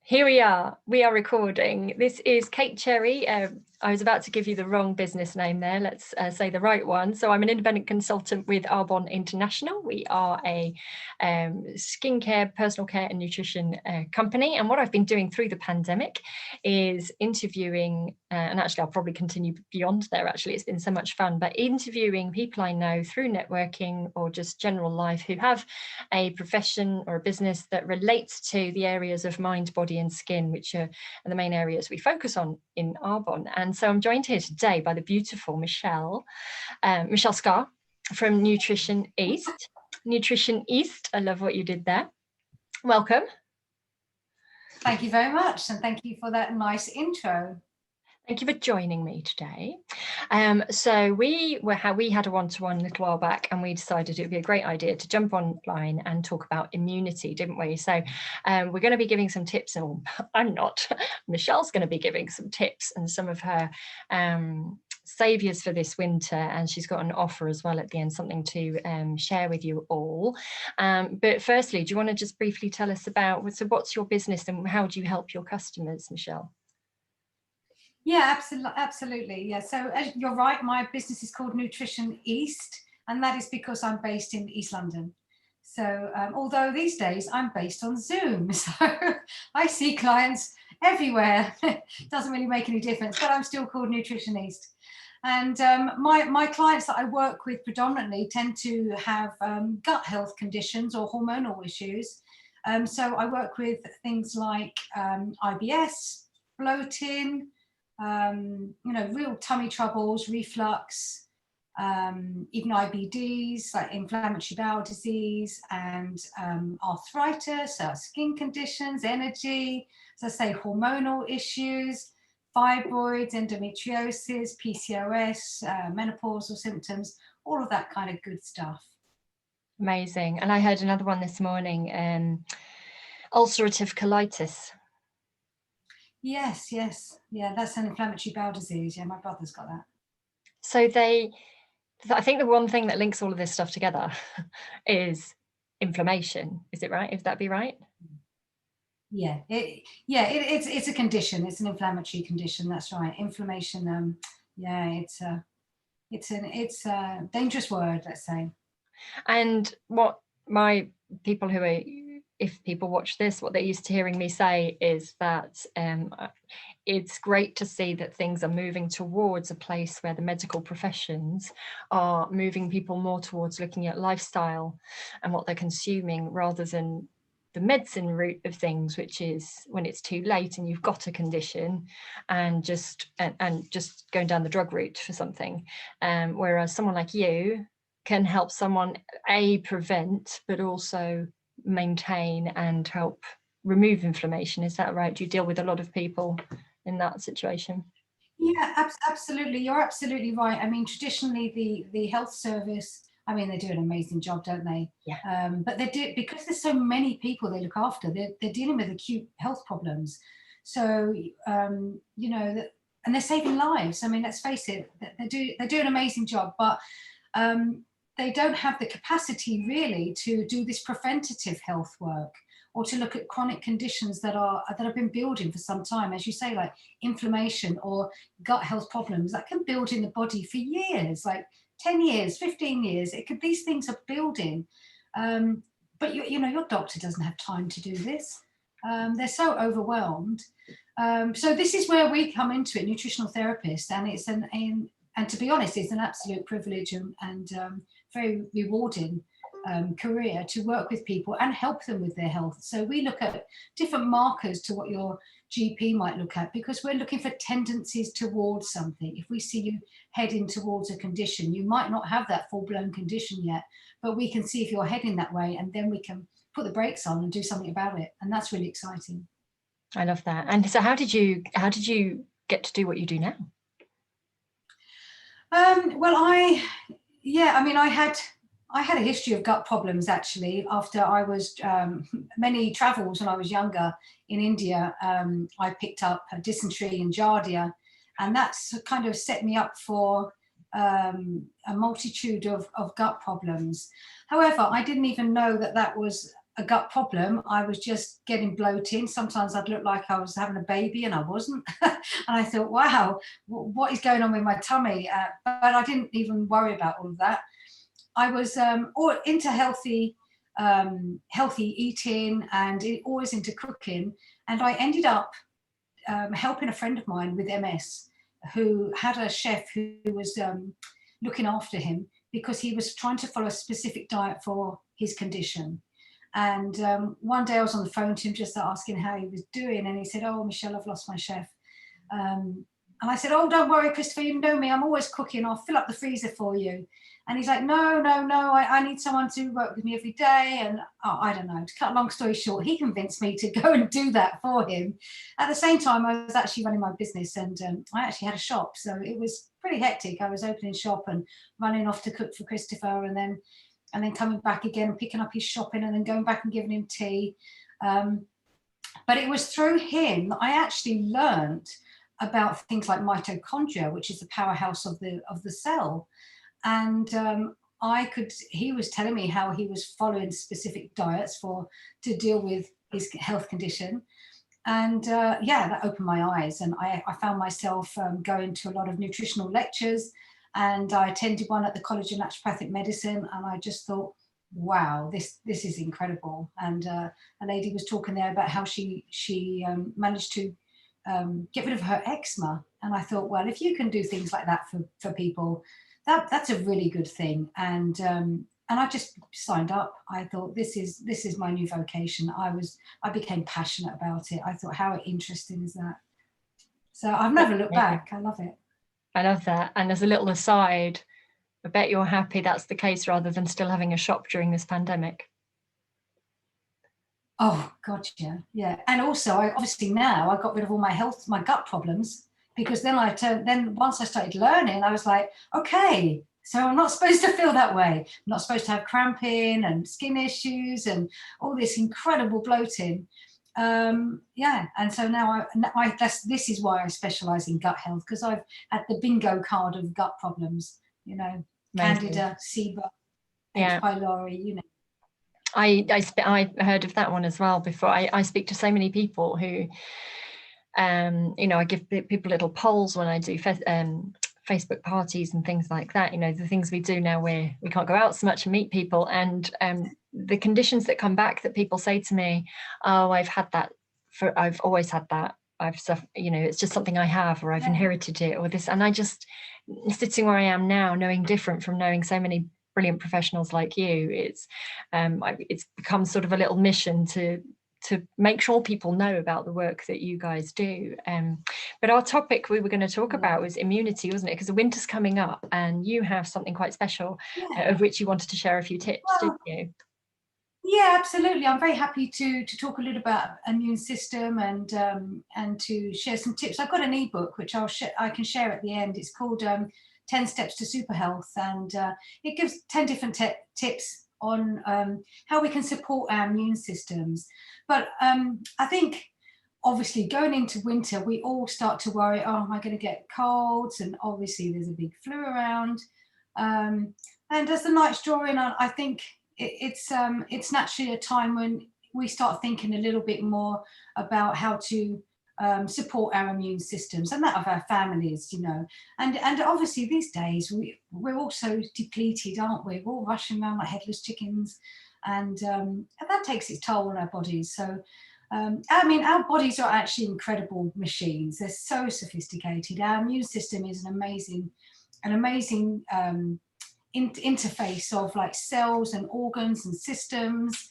Here we are recording. This is Kate Cherry. I was about to give you the wrong business name there. Let's say the right one. So I'm an independent consultant with Arbonne International. We are a skincare, personal care and nutrition company. And what I've been doing through the pandemic is interviewing, and actually I'll probably continue beyond there, actually. It's been so much fun, but interviewing people I know through networking or just general life who have a profession or a business that relates to the areas of mind, body and skin, which are the main areas we focus on in Arbonne. And so I'm joined here today by the beautiful Michele Scarr from Nutrition East. Nutrition East, I love what you did there. Welcome. Thank you very much, and thank you for that nice intro. Thank you for joining me today. So we had a one-to-one a little while back, and we decided it would be a great idea to jump online and talk about immunity, didn't we? So we're going to be giving some tips, and I'm not. Michele's going to be giving some tips and some of her saviours for this winter, and she's got an offer as well at the end, something to share with you all. But firstly, do you want to just briefly tell us about what's your business and how do you help your customers, Michele? Yeah, absolutely. Yeah, so you're right, my business is called Nutrition East, and that is because I'm based in East London. So although these days I'm based on Zoom, so I see clients everywhere. Doesn't really make any difference, but I'm still called Nutrition East. And my clients that I work with predominantly tend to have gut health conditions or hormonal issues. So I work with things like IBS, bloating, real tummy troubles, reflux, even IBDs like inflammatory bowel disease, and arthritis, skin conditions, energy, as I say, hormonal issues, fibroids, endometriosis, PCOS, menopausal symptoms, all of that kind of good stuff. Amazing. And I heard another one this morning, ulcerative colitis. Yes. Yeah, that's an inflammatory bowel disease. Yeah, my brother's got that. So I think the one thing that links all of this stuff together is inflammation. Is it right? Would that be right? Yeah, it's a condition. It's an inflammatory condition. That's right. Inflammation. It's a dangerous word, let's say. And what my people who are, if people watch this, what they're used to hearing me say is that it's great to see that things are moving towards a place where the medical professions are moving people more towards looking at lifestyle and what they're consuming rather than the medicine route of things, which is when it's too late and you've got a condition and just going down the drug route for something. Whereas someone like you can help someone prevent, but also maintain and help remove inflammation. Is that right? Do you deal with a lot of people in that situation? Yeah, absolutely. You're absolutely right. I mean, traditionally, the health service, I mean, they do an amazing job, don't they? Yeah. But they do, because there's so many people they look after, they're dealing with acute health problems. So, and they're saving lives. I mean, let's face it, they do an amazing job, but they don't have the capacity really to do this preventative health work or to look at chronic conditions that have been building for some time, as you say, like inflammation or gut health problems that can build in the body for years, like 10 years, 15 years. These things are building, but your doctor doesn't have time to do this. They're so overwhelmed. So this is where we come into it, nutritional therapists, and and to be honest, it's an absolute privilege and very rewarding career to work with people and help them with their health. So we look at different markers to what your GP might look at, because we're looking for tendencies towards something. If we see you heading towards a condition, you might not have that full-blown condition yet, but we can see if you're heading that way, and then we can put the brakes on and do something about it. And that's really exciting. I love that. And so how did you get to do what you do now? Well, I had a history of gut problems actually. After I was many travels when I was younger in India, I picked up dysentery and giardia, and that's kind of set me up for a multitude of gut problems. However, I didn't even know that was a gut problem. I was just getting bloating. Sometimes I'd look like I was having a baby and I wasn't. And I thought, wow, what is going on with my tummy? But I didn't even worry about all of that. I was all into healthy eating and always into cooking. And I ended up helping a friend of mine with MS who had a chef who was looking after him because he was trying to follow a specific diet for his condition. And one day I was on the phone to him just asking how he was doing. And he said, oh, Michelle, I've lost my chef. And I said, oh, don't worry, Christopher, you know me. I'm always cooking. I'll fill up the freezer for you. And he's like, no, I need someone to work with me every day. And I don't know, to cut a long story short, he convinced me to go and do that for him. At the same time, I was actually running my business and I actually had a shop. So it was pretty hectic. I was opening shop and running off to cook for Christopher and then coming back again and picking up his shopping and then going back and giving him tea. But it was through him that I actually learned about things like mitochondria, which is the powerhouse of the cell. And he was telling me how he was following specific diets to deal with his health condition. And yeah, that opened my eyes. And I found myself going to a lot of nutritional lectures. And I attended one at the College of Naturopathic Medicine. And I just thought, wow, this is incredible. And a lady was talking there about how she managed to get rid of her eczema. And I thought, well, if you can do things like that for people, that's a really good thing. And I just signed up. I thought this is my new vocation. I became passionate about it. I thought, how interesting is that? So I've never looked back. I love it. I love that. And as a little aside, I bet you're happy that's the case rather than still having a shop during this pandemic. Oh God, yeah. And also, obviously now I got rid of all my gut problems, because then once I started learning, I was like, okay, so I'm not supposed to feel that way. I'm not supposed to have cramping and skin issues and all this incredible bloating. Yeah, and so now this is why I specialize in gut health, because I've had the bingo card of gut problems, Amazing. Candida, SIBO, H. pylori, I heard of that one as well before. I speak to so many people who, I give people little polls when I do Facebook parties and things like that. The things we do now where we can't go out so much and meet people, and the conditions that come back that people say to me, oh, I've always had that. I've suffered, it's just something I have, or I've inherited it, or this. And I just, sitting where I am now, knowing different from knowing so many brilliant professionals like you, it's become sort of a little mission to make sure people know about the work that you guys do. But our topic we were going to talk about was immunity, wasn't it? Because the winter's coming up and you have something quite special of which you wanted to share a few tips, didn't you? Yeah, absolutely. I'm very happy to talk a little about immune system and to share some tips. I've got an ebook which I can share at the end. It's called 10 Steps to Super Health, and it gives 10 different tips on how we can support our immune systems. But I think obviously going into winter, we all start to worry, oh, am I going to get colds? And obviously there's a big flu around. And as the nights draw in, I think it's naturally a time when we start thinking a little bit more about how to support our immune systems and that of our families, and obviously these days we're all so depleted, aren't we? We're all rushing around like headless chickens, and that takes its toll on our bodies. So our bodies are actually incredible machines. They're so sophisticated. Our immune system is an amazing interface of like cells and organs and systems.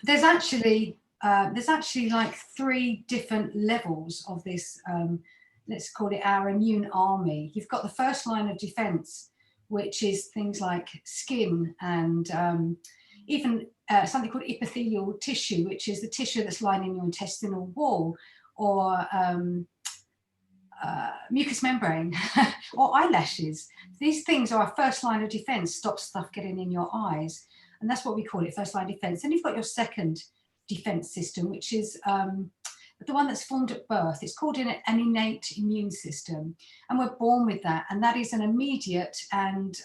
There's actually like 3 different levels of this. Let's call it our immune army. You've got the first line of defense, which is things like skin and even something called epithelial tissue, which is the tissue that's lining your intestinal wall, or mucous membrane or eyelashes. These things are our first line of defense, stop stuff getting in your eyes. And that's what we call it, first line defense. And you've got your second defense system, which is the one that's formed at birth. It's called an innate immune system. And we're born with that. And that is an immediate and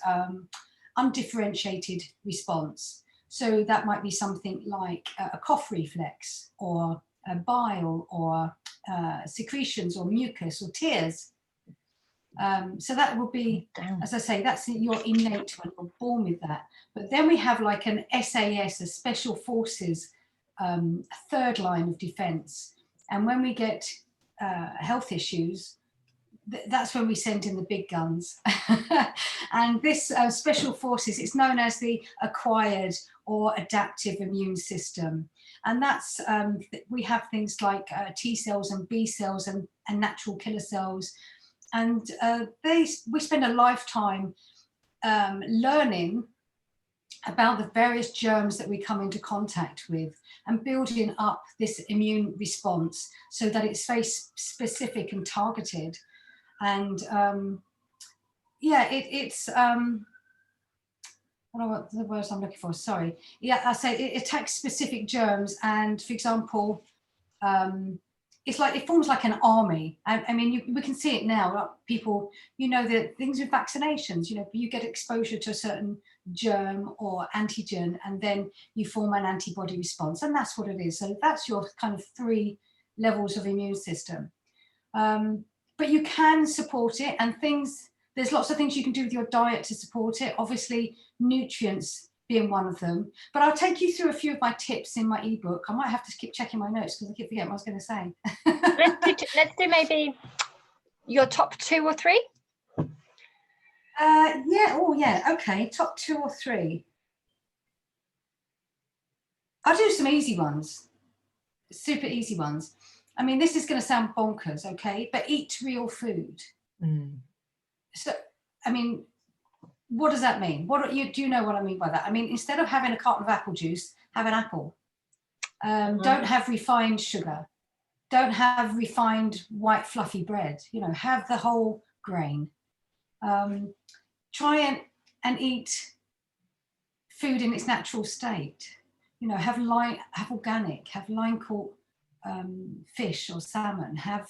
undifferentiated response. So that might be something like a cough reflex, or a bile, or secretions, or mucus, or tears. So that will be, as I say, that's your innate one, you're born with that. But then we have like an SAS, a special forces, a third line of defense. And when we get health issues, that's when we send in the big guns. And this special forces, it's known as the acquired or adaptive immune system. And that's, we have things like T cells and B cells and natural killer cells. And we spend a lifetime learning about the various germs that we come into contact with and building up this immune response so that it's very specific and targeted. And yeah, it's I don't know what the words I'm looking for, sorry. Yeah, I say it attacks specific germs, and for example, it's like, it forms like an army. I mean, we can see it now, like people, you know, the things with vaccinations, you know, you get exposure to a certain germ or antigen, and then you form an antibody response, and that's what it is. So that's your kind of 3 levels of immune system. But you can support it, and there's lots of things you can do with your diet to support it. Obviously, nutrients being one of them. But I'll take you through a few of my tips in my ebook. I might have to keep checking my notes because I keep forgetting what I was going to say. Let's do maybe your top 2 or 3. Yeah. Oh, yeah. Okay. Top 2 or 3. I'll do some easy ones. Super easy ones. I mean, this is going to sound bonkers, okay? But eat real food. So, I mean, what does that mean? Do you know what I mean by that? I mean, instead of having a carton of apple juice, have an apple. Don't have refined sugar. Don't have refined white fluffy bread. You know, have the whole grain. Try and eat food in its natural state. You know, have organic, have line caught fish or salmon, have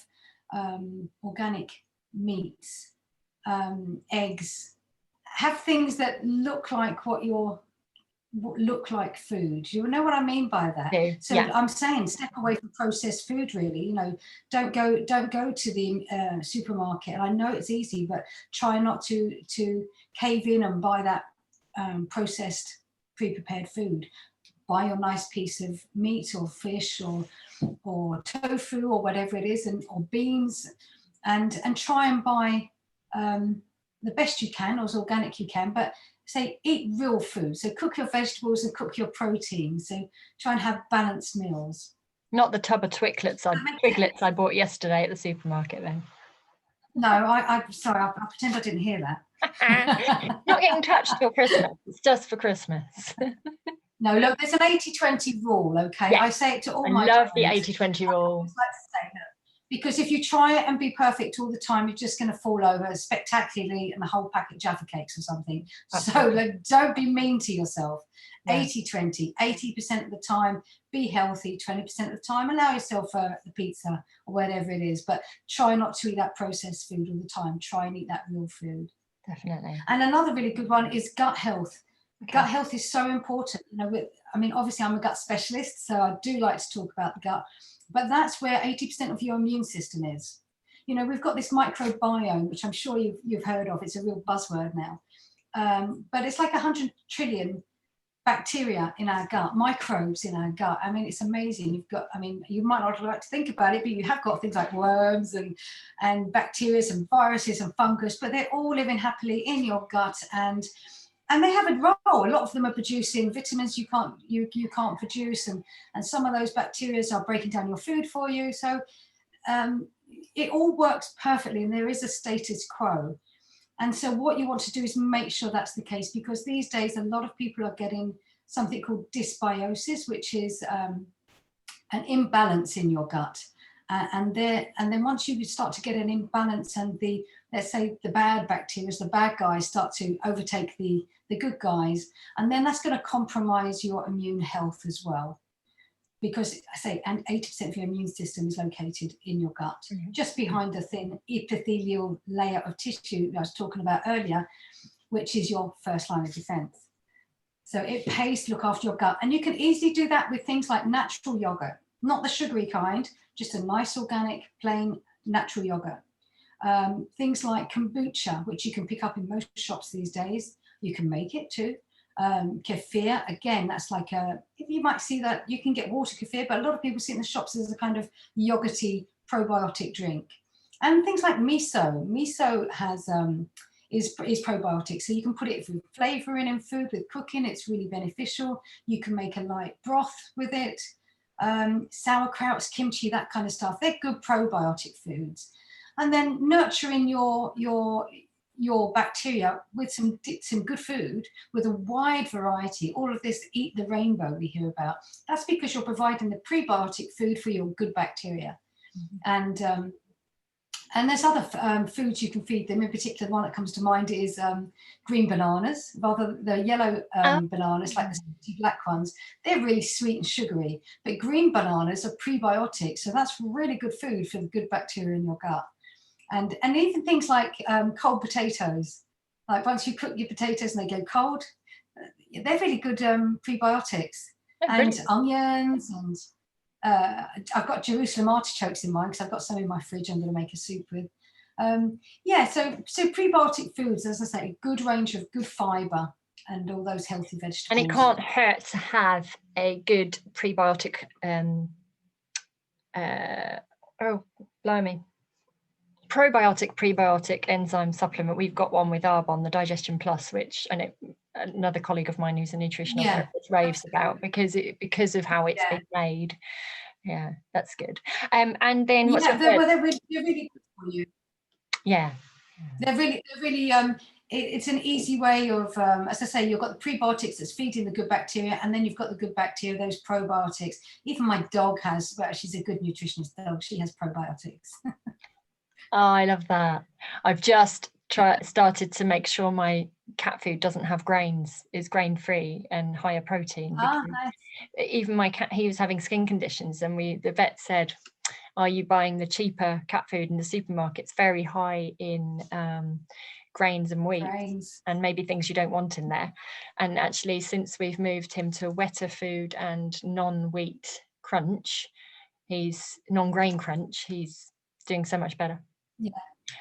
organic meats, eggs, have things that look like look like food. You know what I mean by that? Okay. So yeah. I'm saying step away from processed food, really. You know, don't go to the supermarket. And I know it's easy, but try not to cave in and buy that processed pre-prepared food. Buy your nice piece of meat or fish or tofu or whatever it is, or beans, and try and buy the best you can, or as organic you can, but say eat real food. So cook your vegetables and cook your protein. So try and have balanced meals. Not the tub of Twiglets I bought yesterday at the supermarket then. No, I'm sorry, I pretend I didn't hear that. Not getting touched till Christmas. It's just for Christmas. No, look, there's an 80-20 rule, okay? Yes. I say it to all I my love the clients. 80-20 rule. I just like to say that. Because if you try it and be perfect all the time, you're just going to fall over spectacularly and a whole packet of Jaffa cakes or something. So like, don't be mean to yourself. 80-20, 80% of the time, be healthy, 20% of the time, allow yourself the pizza or whatever it is, but try not to eat that processed food all the time. Try and eat that real food. Definitely. And another really good one is gut health. Okay. Gut health is so important. You know, I mean, obviously I'm a gut specialist, so I do like to talk about the gut, but that's where 80% of your immune system is. You know, we've got this microbiome, which I'm sure you've heard of. It's a real buzzword now. But it's like 100 trillion bacteria in our gut, microbes in our gut. I mean, it's amazing. You've got, I mean, you might not like to think about it, but you have got things like worms and bacteria and viruses and fungus, but they're all living happily in your gut, and they have a role. A lot of them are producing vitamins you can't produce, and some of those bacteria are breaking down your food for you. So it all works perfectly, and there is a status quo. And so what you want to do is make sure that's the case, because these days a lot of people are getting something called dysbiosis, which is an imbalance in your gut. And then once you start to get an imbalance, and let's say the bad bacteria, the bad guys, start to overtake the good guys, and then that's going to compromise your immune health as well. Because I say, and 80% of your immune system is located in your gut, just behind the thin epithelial layer of tissue I was talking about earlier, which is your first line of defense. So it pays to look after your gut. And you can easily do that with things like natural yogurt, not the sugary kind, just a nice organic, plain natural yogurt. Things like kombucha, which you can pick up in most shops these days. You can make it too. Kefir, again, that's like you might see that you can get water kefir, but a lot of people see it in the shops as a kind of yogurty probiotic drink. And things like miso. Miso has is probiotic, so you can put it with flavouring in food, with cooking. It's really beneficial. You can make a light broth with it. Sauerkrauts, kimchi, that kind of stuff. They're good probiotic foods. And then nurturing your bacteria with some good food, with a wide variety. All of this eat the rainbow we hear about. That's because you're providing the prebiotic food for your good bacteria. Mm-hmm. And there's other foods you can feed them. In particular, the one that comes to mind is green bananas. Rather the yellow bananas, like the black ones, they're really sweet and sugary. But green bananas are prebiotics, so that's really good food for the good bacteria in your gut. And even things like cold potatoes. Like once you cook your potatoes and they go cold, they're really good prebiotics. And onions and I've got Jerusalem artichokes in mine because I've got some in my fridge I'm going to make a soup with. So prebiotic foods, as I say, a good range of good fibre and all those healthy vegetables. And it can't hurt to have a good prebiotic. Oh, blimey. Prebiotic enzyme supplement. We've got one with Arbonne, the Digestion Plus, which another colleague of mine who's a nutritional therapist raves about because of how it's been made. Yeah, that's good. And then what's they're really good for you. Yeah, they're really it's an easy way of, as I say, you've got the prebiotics that's feeding the good bacteria, and then you've got the good bacteria, those probiotics. Even my dog has, well, she's a good nutritionist dog, she has probiotics. Oh, I love that. I've just started to make sure my cat food doesn't have grains, is grain-free and higher protein. Nice. Even my cat, he was having skin conditions, and the vet said, are you buying the cheaper cat food in the supermarkets, very high in grains and wheat and maybe things you don't want in there? And actually, since we've moved him to wetter food and non-wheat crunch, non-grain crunch, he's doing so much better. Yeah.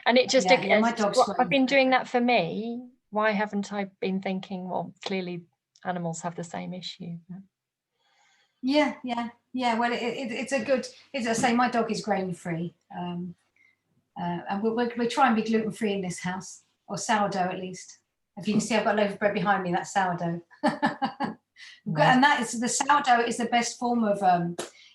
And it just my dog's I've been doing that for me. Why haven't I been thinking, well, clearly animals have the same issue? Yeah. Well, it's a good, as I say, my dog is grain free, and we try and be gluten free in this house, or sourdough at least. If you can see, I've got a loaf of bread behind me. That's sourdough. And the sourdough is the best form of.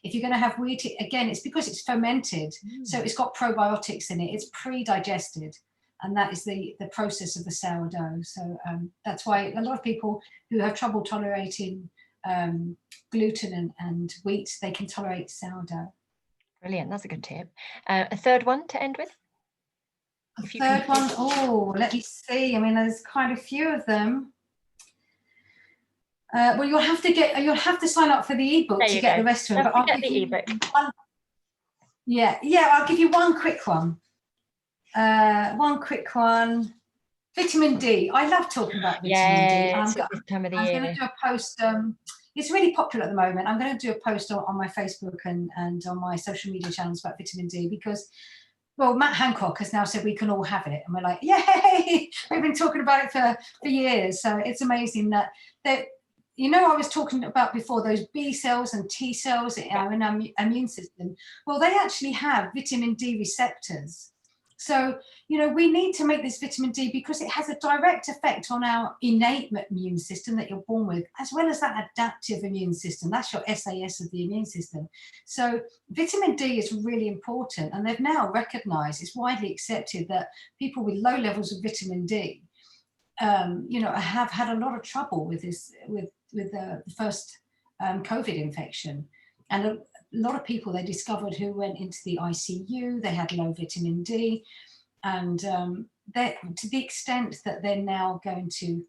If you're going to have wheat, again, it's because it's fermented. So it's got probiotics in it. It's pre-digested. And that is the process of the sourdough. So that's why a lot of people who have trouble tolerating gluten and wheat, they can tolerate sourdough. Brilliant. That's a good tip. A third one to end with? A third one? Let me see. I mean, there's quite a few of them. Well, you'll have to sign up for the ebook to get the rest of them. But I'll give you the ebook. I'll give you one quick one. Vitamin D. I love talking about vitamin D. I'm going to do a post. It's really popular at the moment. I'm going to do a post on my Facebook and on my social media channels about vitamin D because, well, Matt Hancock has now said we can all have it, and we're like, yay! We've been talking about it for years. So it's amazing that. I was talking about before those B cells and T cells in our immune system. Well, they actually have vitamin D receptors. So, we need to make this vitamin D because it has a direct effect on our innate immune system that you're born with, as well as that adaptive immune system. That's your SAS of the immune system. So vitamin D is really important. And they've now recognized, it's widely accepted that people with low levels of vitamin D, have had a lot of trouble with this, with the first COVID infection. And a lot of people they discovered who went into the ICU, they had low vitamin D, and to the extent that they're now going to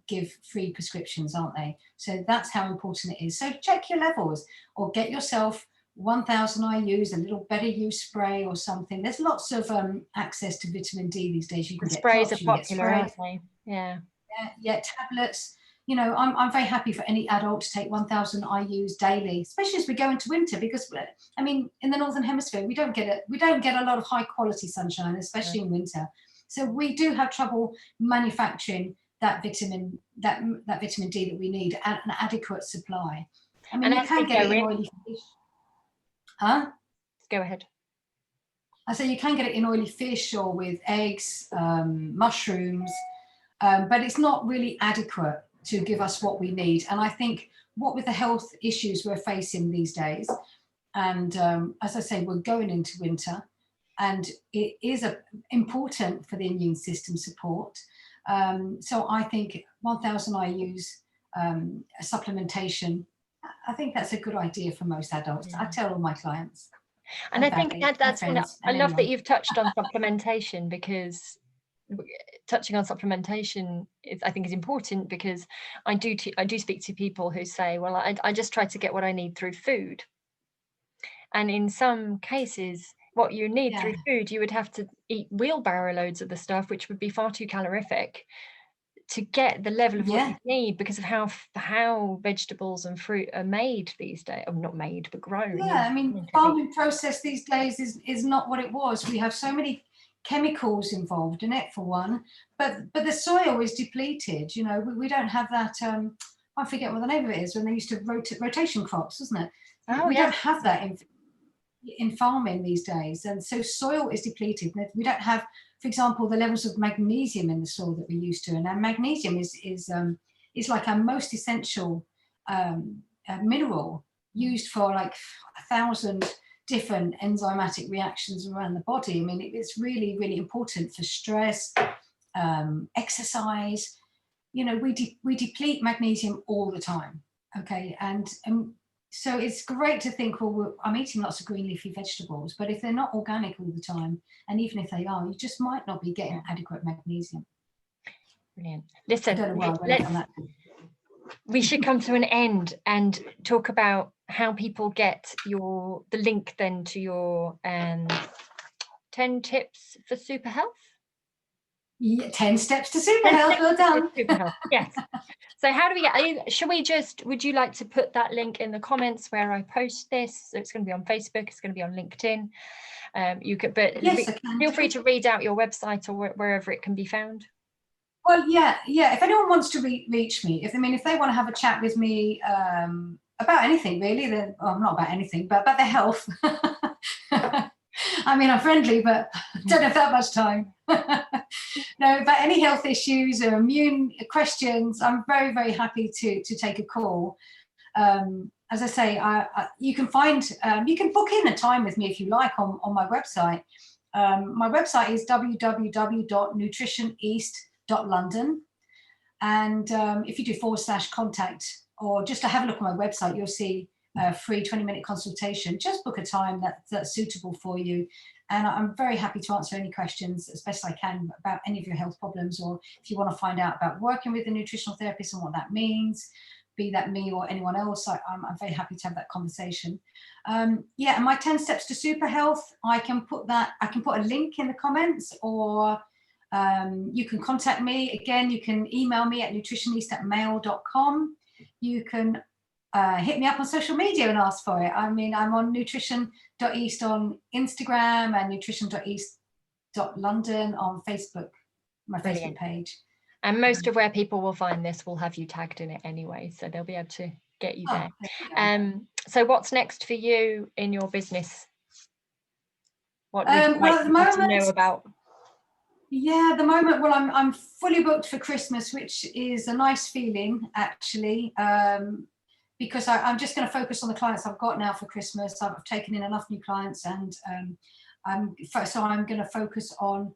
give free prescriptions, aren't they? So that's how important it is. So check your levels, or get yourself 1000 IUs, a little better use spray or something. There's lots of access to vitamin D these days. You can get sprays are popular, aren't they? Yeah, tablets. you know, I'm very happy for any adult to take 1000 IUs daily, especially as we go into winter, because I mean, in the Northern Hemisphere, we don't get a lot of high quality sunshine, especially in winter. So we do have trouble manufacturing that vitamin D that we need, and an adequate supply. I mean, you can get it in oily fish. Huh? Go ahead. I say you can get it in oily fish or with eggs, mushrooms, but it's not really adequate to give us what we need. And I think what with the health issues we're facing these days, and as I say, we're going into winter, and it is important for the immune system support. So I think 1000 IUs supplementation, I think that's a good idea for most adults. I tell all my clients. And I think that's what I love that you've touched on supplementation, because touching on supplementation I think is important, because I do speak to people who say, well, I just try to get what I need through food. And in some cases, what you need through food, you would have to eat wheelbarrow loads of the stuff, which would be far too calorific to get the level of what you need, because of how vegetables and fruit are made these days. Oh, not made, but grown. Yeah, I mean, farming process these days is not what it was. We have so many chemicals involved in it, for one, but the soil is depleted. You know, we don't have that. I forget what the name of it is, when they used to rotation crops, wasn't it? We don't have that in farming these days, and so soil is depleted. We don't have, for example, the levels of magnesium in the soil that we used to, and our magnesium is like our most essential mineral, used for like 1,000 different enzymatic reactions around the body. I mean, it's really, really important for stress, exercise. You know, we deplete magnesium all the time. Okay, and so it's great to think, well, I'm eating lots of green leafy vegetables, but if they're not organic all the time, and even if they are, you just might not be getting adequate magnesium. Brilliant. Listen, we should come to an end and talk about how people get the link then to your 10 tips for super health. Yeah, 10 steps to super health. Well done. Super health. Yes. So how do we get? Would you like to put that link in the comments where I post this? So it's going to be on Facebook. It's going to be on LinkedIn. You could, but yes, feel free to read out your website or wherever it can be found. Well, yeah. If anyone wants to reach me, if they want to have a chat with me about anything really, then not about anything, but about their health. I mean, I'm friendly, but I don't have that much time. No, about any health issues or immune questions, I'm very, very happy to take a call. As I say, you can book in a time with me if you like on my website. My website is www.nutritioneast.london. And if you do /contact, or just to have a look at my website, you'll see a free 20-minute consultation. Just book a time that's suitable for you. And I'm very happy to answer any questions as best I can about any of your health problems, or if you want to find out about working with a nutritional therapist and what that means, be that me or anyone else, I'm very happy to have that conversation. And my 10 steps to super health, I can put a link in the comments, or you can contact me. Again, you can email me at nutritioneast@mail.com. You can hit me up on social media and ask for it. I mean, I'm on nutrition.east on Instagram and nutrition.east.london on Facebook, my Facebook page. And most of where people will find this will have you tagged in it anyway, so they'll be able to get you there. So what's next for you in your business? What would you like people to know about? Yeah, at the moment, well, I'm fully booked for Christmas, which is a nice feeling, actually. Because I'm just going to focus on the clients I've got now for Christmas. I've taken in enough new clients, and I'm going to focus on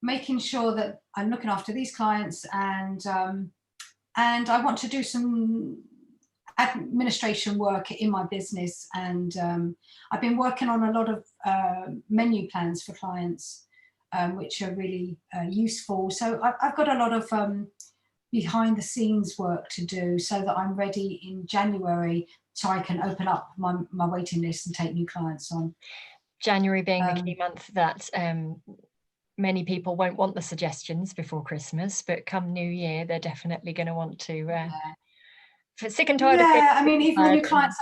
making sure that I'm looking after these clients, and I want to do some administration work in my business, and I've been working on a lot of menu plans for clients, which are really useful. So I've got a lot of behind the scenes work to do, so that I'm ready in January, so I can open up my waiting list and take new clients on. January being the key month that many people won't want the suggestions before Christmas, but come New Year, they're definitely going to want to, sick and tired of being I mean, even the new clients,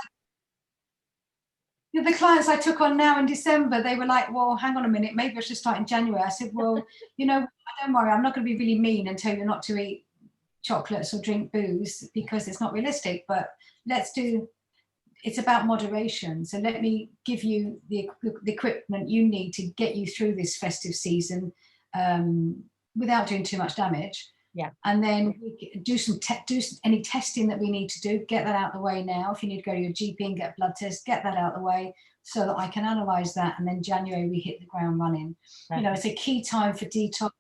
the clients I took on now in December, they were like, well, hang on a minute, maybe I should start in January. I said, well, you know, don't worry, I'm not going to be really mean and tell you not to eat chocolates or drink booze because it's not realistic, but it's about moderation. So let me give you the equipment you need to get you through this festive season without doing too much damage. Yeah. And then we do any testing that we need to do, get that out of the way now. If you need to go to your GP and get a blood test, get that out of the way so that I can analyze that. And then January, we hit the ground running. Right. You know, it's a key time for detox.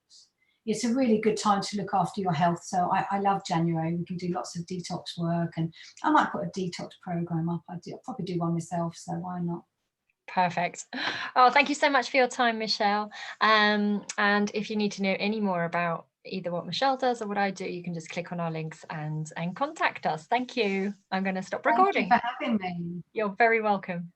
It's a really good time to look after your health. So I love January. We can do lots of detox work, and I might put a detox program up. I'll probably do one myself, so why not? Perfect. Oh, thank you so much for your time, Michele. And if you need to know any more about either what Michele does or what I do, you can just click on our links and contact us. Thank you. I'm going to stop recording. Thank you for having me. You're very welcome.